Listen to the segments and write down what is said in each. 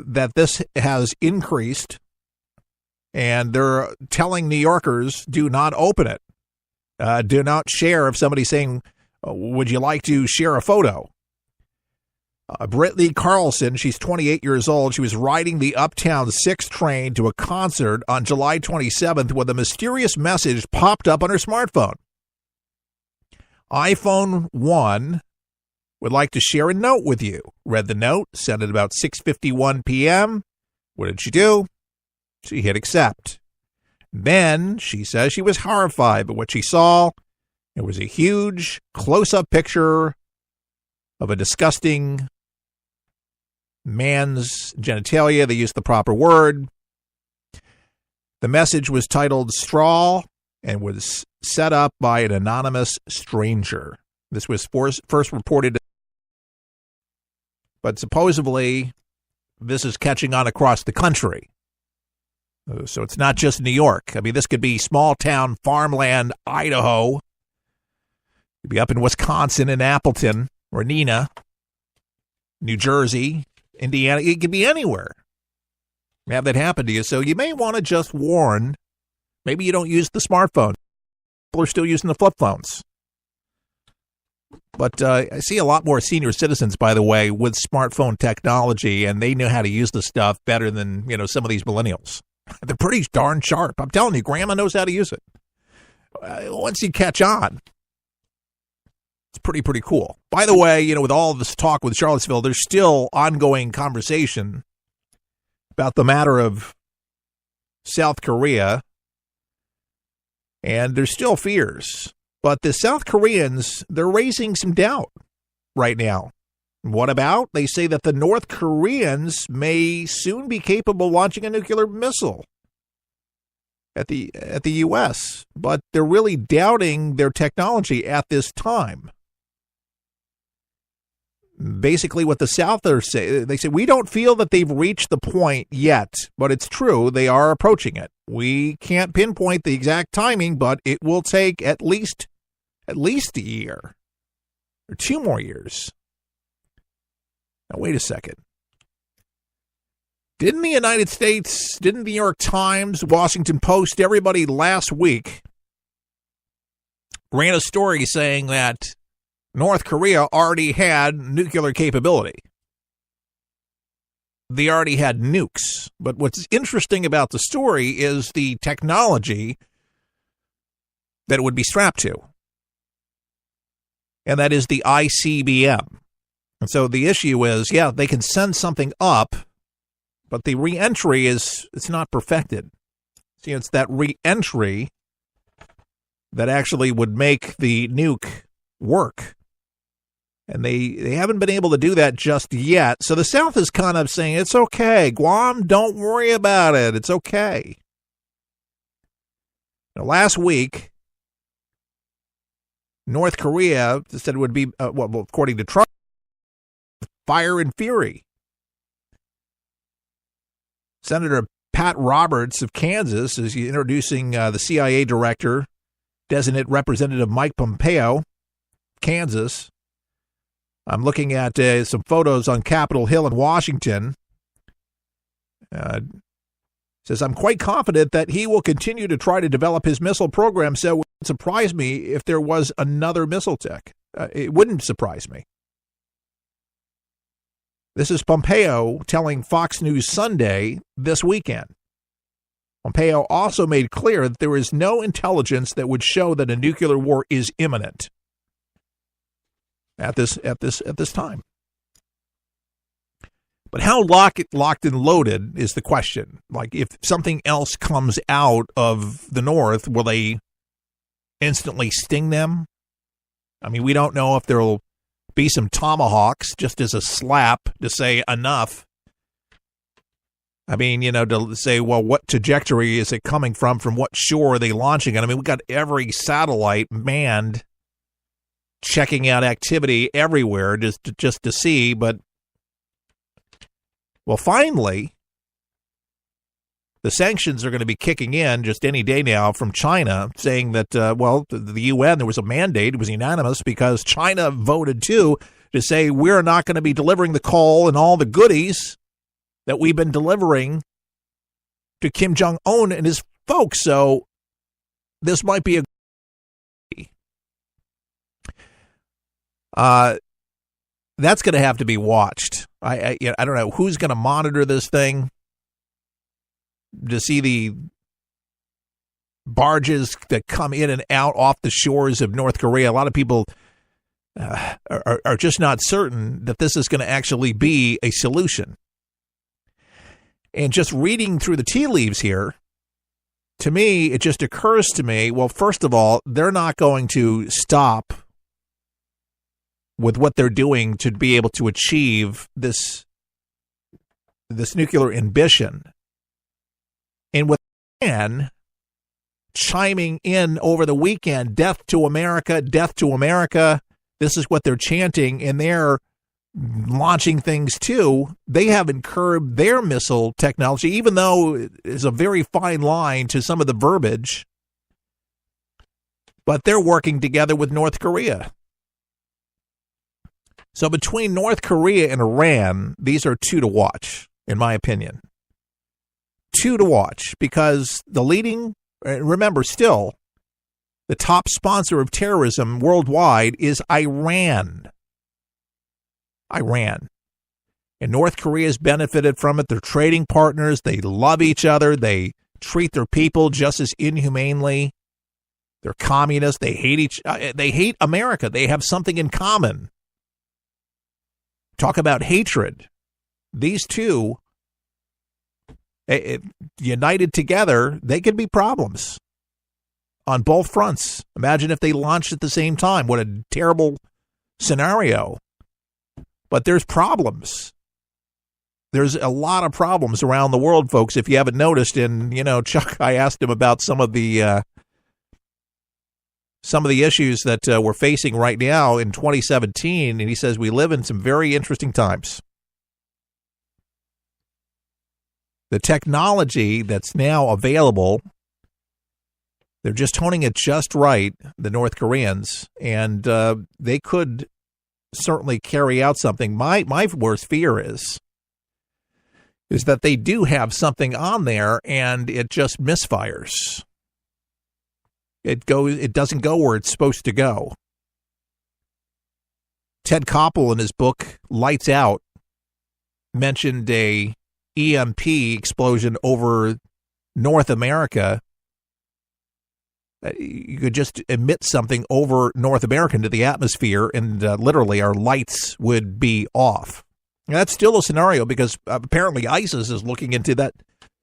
that this has increased, and they're telling New Yorkers, do not open it. Do not share if somebody's saying, would you like to share a photo? Brittany Carlson, she's 28 years old. She was riding the Uptown 6 train to a concert on July 27th when a mysterious message popped up on her smartphone. iPhone 1 would like to share a note with you. Read the note, sent it about 6:51 p.m. What did she do? She hit accept. Then she says she was horrified by what she saw. It was a huge close-up picture of a disgusting man's genitalia. They used the proper word. The message was titled Straw and was set up by an anonymous stranger. This was first reported, but supposedly this is catching on across the country. So it's not just New York. I mean, this could be small town, farmland, Idaho. It could be up in Wisconsin in Appleton or Neenah, New Jersey, Indiana. It could be anywhere. Have that happen to you. So you may want to just warn. Maybe you don't use the smartphone. People are still using the flip phones. But I see a lot more senior citizens, by the way, with smartphone technology, and they know how to use the stuff better than, some of these millennials. They're pretty darn sharp. I'm telling you, Grandma knows how to use it. Once you catch on, it's pretty cool. By the way, with all this talk with Charlottesville, there's still ongoing conversation about the matter of South Korea, and there's still fears. But the South Koreans, they're raising some doubt right now. What about? They say that the North Koreans may soon be capable of launching a nuclear missile at the U.S., but they're really doubting their technology at this time. Basically, what the South are saying, they say, we don't feel that they've reached the point yet, but it's true, they are approaching it. We can't pinpoint the exact timing, but it will take at least a year or 2 more years. Now, wait a second. Didn't the United States, didn't the New York Times, Washington Post, everybody last week ran a story saying that North Korea already had nuclear capability? They already had nukes. But what's interesting about the story is the technology that it would be strapped to. And that is the ICBM. And so the issue is, they can send something up, but the reentry it's not perfected. See, it's that reentry that actually would make the nuke work. And they haven't been able to do that just yet. So the South is kind of saying, it's okay. Guam, don't worry about it. It's okay. Now, last week, North Korea said it would be, according to Trump, fire and fury. Senator Pat Roberts of Kansas is introducing the CIA director, designate Representative Mike Pompeo, Kansas. I'm looking at some photos on Capitol Hill in Washington. Says, I'm quite confident that he will continue to try to develop his missile program, so it wouldn't surprise me if there was another missile tech. It wouldn't surprise me. This is Pompeo telling Fox News Sunday this weekend. Pompeo also made clear that there is no intelligence that would show that a nuclear war is imminent at this time. But how locked and loaded is the question? Like, if something else comes out of the North, will they instantly sting them? I mean, we don't know if there will be some tomahawks just as a slap to say enough. I mean, to say, well, what trajectory is it coming from what shore are they launching it? I mean, we've got every satellite manned, checking out activity everywhere just to see, but well, finally, the sanctions are going to be kicking in just any day now from China, saying that, the UN, there was a mandate, it was unanimous, because China voted too, to say we're not going to be delivering the coal and all the goodies that we've been delivering to Kim Jong-un and his folks. So this might be that's going to have to be watched. I don't know who's going to monitor this thing to see the barges that come in and out off the shores of North Korea. A lot of people are just not certain that this is going to actually be a solution. And just reading through the tea leaves here, to me, it just occurs to me, well, first of all, they're not going to stop with what they're doing to be able to achieve this nuclear ambition. And with Iran chiming in over the weekend, death to America, this is what they're chanting, and they're launching things too. They haven't curbed their missile technology, even though it's a very fine line to some of the verbiage. But they're working together with North Korea. So between North Korea and Iran, these are two to watch, in my opinion. Two to watch, because the leading, remember still, the top sponsor of terrorism worldwide is Iran. And North Korea has benefited from it. They're trading partners. They love each other. They treat their people just as inhumanely. They're communists. They hate America. They have something in common. Talk about hatred. These two, united together, they could be problems on both fronts. Imagine if they launched at the same time. What a terrible scenario. But there's problems. There's a lot of problems around the world, folks, if you haven't noticed. And, Chuck, I asked him about some of the issues that we're facing right now in 2017, and he says we live in some very interesting times. The technology that's now available, they're just honing it just right, the North Koreans, and they could certainly carry out something. My worst fear is that they do have something on there and it just misfires. It doesn't go where it's supposed to go. Ted Koppel in his book Lights Out mentioned a EMP explosion over North America. You could just emit something over North America into the atmosphere, and literally our lights would be off. Now, that's still a scenario because apparently ISIS is looking into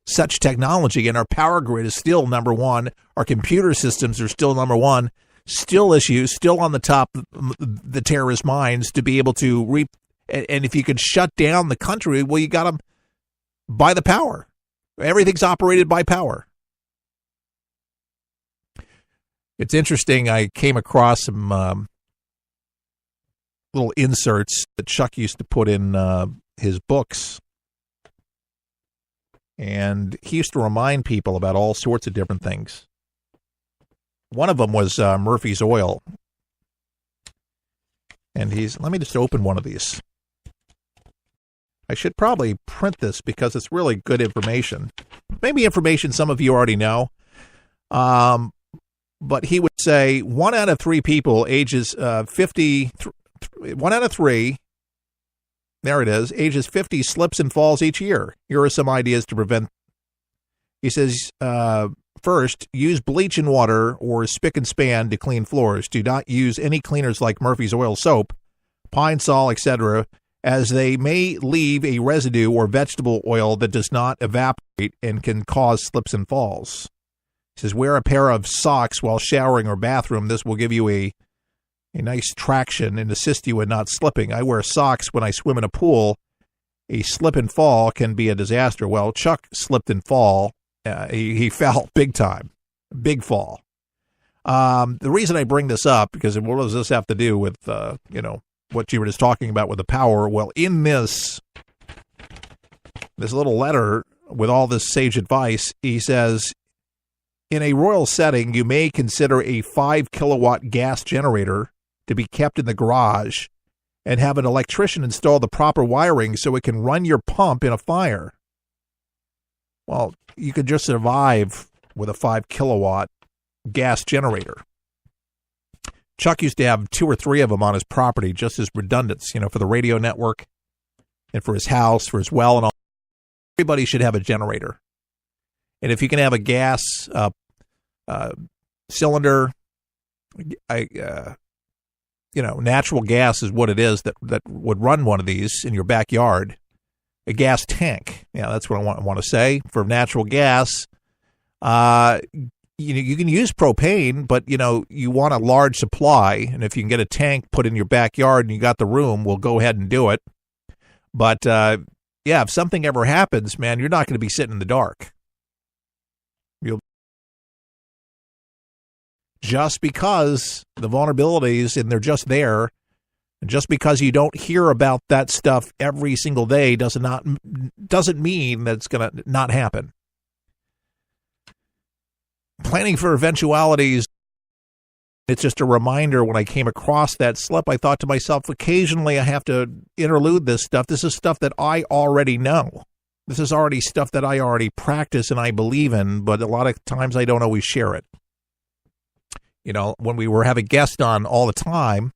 such technology, and our power grid is still number one. Our computer systems are still number one. Still issues, still on the top of the terrorist minds to be able to reap. And if you could shut down the country, well, you got them by the power. Everything's operated by power. It's interesting. I came across some little inserts that Chuck used to put in his books. And he used to remind people about all sorts of different things. One of them was Murphy's Oil. And let me just open one of these. I should probably print this because it's really good information. Maybe information some of you already know. But he would say 1 out of 3 people ages 50, 1 out of 3, there it is, ages 50 slips and falls each year. Here are some ideas to prevent. He says, first, use bleach and water or spick and span to clean floors. Do not use any cleaners like Murphy's Oil soap, Pine Sol, etc., as they may leave a residue or vegetable oil that does not evaporate and can cause slips and falls. He says, wear a pair of socks while showering or bathroom. This will give you a nice traction and assist you in not slipping. I wear socks when I swim in a pool. A slip and fall can be a disaster. Well, Chuck slipped and fall. He fell big time. Big fall. The reason I bring this up, because what does this have to do with, what you were just talking about with the power? Well, in this little letter with all this sage advice, he says, in a royal setting, you may consider a 5 kilowatt gas generator to be kept in the garage and have an electrician install the proper wiring so it can run your pump in a fire. Well, you could just survive with a 5-kilowatt gas generator. Chuck used to have 2 or 3 of them on his property just as redundants, for the radio network and for his house, for his well and all. Everybody should have a generator. And if you can have a gas cylinder, natural gas is what it is that would run one of these in your backyard. A gas tank. Yeah, that's what I want to say. For natural gas, you can use propane, but, you want a large supply. And if you can get a tank put in your backyard and you got the room, we'll go ahead and do it. But, if something ever happens, man, you're not going to be sitting in the dark. Just because the vulnerabilities, and they're just there, and just because you don't hear about that stuff every single day doesn't mean that it's going to not happen. Planning for eventualities, it's just a reminder. When I came across that slip, I thought to myself, occasionally I have to interlude this stuff. This is stuff that I already know. This is already stuff that I already practice and I believe in, but a lot of times I don't always share it. When we were having guests on all the time,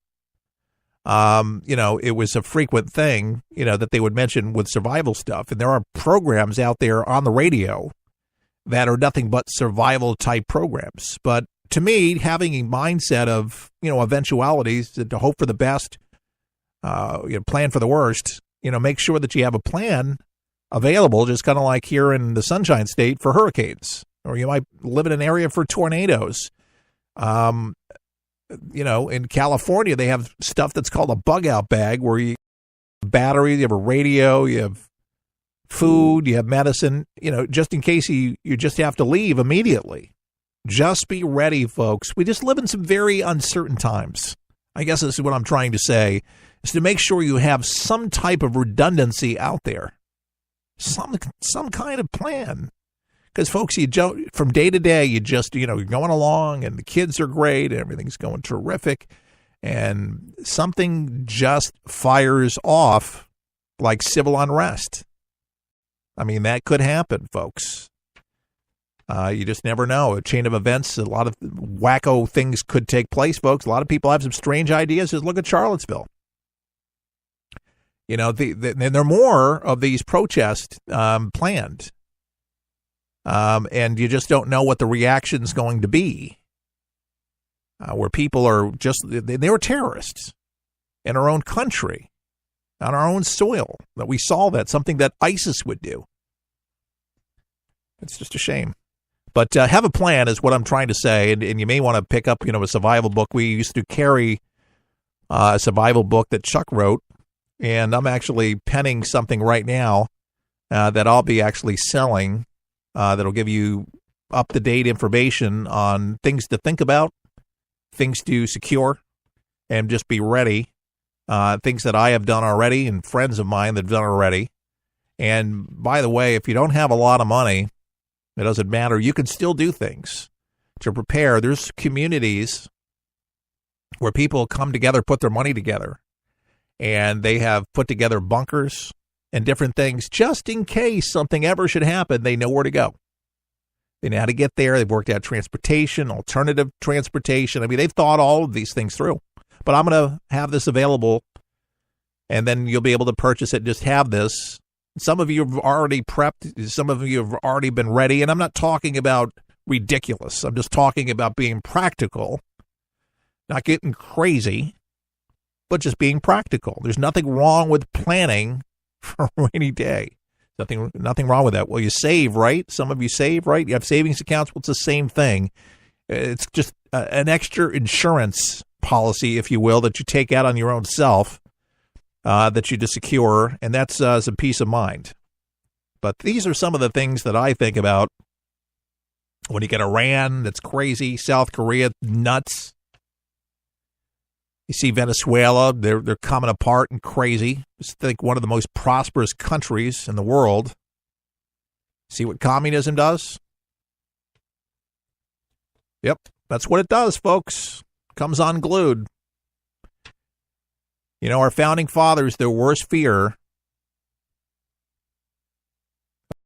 it was a frequent thing, that they would mention with survival stuff. And there are programs out there on the radio that are nothing but survival type programs. But to me, having a mindset of, eventualities, to hope for the best, plan for the worst, make sure that you have a plan available, just kind of like here in the Sunshine State for hurricanes, or you might live in an area for tornadoes. In California, they have stuff that's called a bug out bag where you have battery, you have a radio, you have food, you have medicine, just in case you just have to leave immediately. Just be ready, folks. We just live in some very uncertain times. I guess this is what I'm trying to say, is to make sure you have some type of redundancy out there, some kind of plan. Because, folks, from day to day, you're going along, and the kids are great, and everything's going terrific, and something just fires off like civil unrest. I mean, that could happen, folks. You just never know. A chain of events, a lot of wacko things could take place, folks. A lot of people have some strange ideas. Just look at Charlottesville. And there are more of these protests planned. And you just don't know what the reaction's going to be. Where people are they were terrorists in our own country, on our own soil, that we saw something that ISIS would do. It's just a shame. But have a plan is what I'm trying to say, and you may want to pick up, a survival book. We used to carry a survival book that Chuck wrote, and I'm actually penning something right now that I'll be actually selling. That'll give you up-to-date information on things to think about, things to secure, and just be ready. Things that I have done already and friends of mine that have done already. And by the way, if you don't have a lot of money, it doesn't matter. You can still do things to prepare. There's communities where people come together, put their money together, and they have put together bunkers and different things just in case something ever should happen. They know where to go. They know how to get there. They've worked out transportation, alternative transportation. I mean, they've thought all of these things through. But I'm going to have this available, and then you'll be able to purchase it. Just have this. Some of you have already prepped. Some of you have already been ready. And I'm not talking about ridiculous. I'm just talking about being practical, not getting crazy, but just being practical. There's nothing wrong with planning for a rainy day. Nothing wrong with that. Well, you save, right? Some of you save, right? You have savings accounts. Well, it's the same thing. It's just an extra insurance policy, if you will, that you take out on your own self, that you just secure, and that's some peace of mind. But these are some of the things that I think about when you get Iran, that's crazy, South Korea, nuts. You see Venezuela, they're coming apart and crazy. Just think one of the most prosperous countries in the world. See what communism does? Yep, that's what it does, folks. Comes unglued. Our founding fathers, their worst fear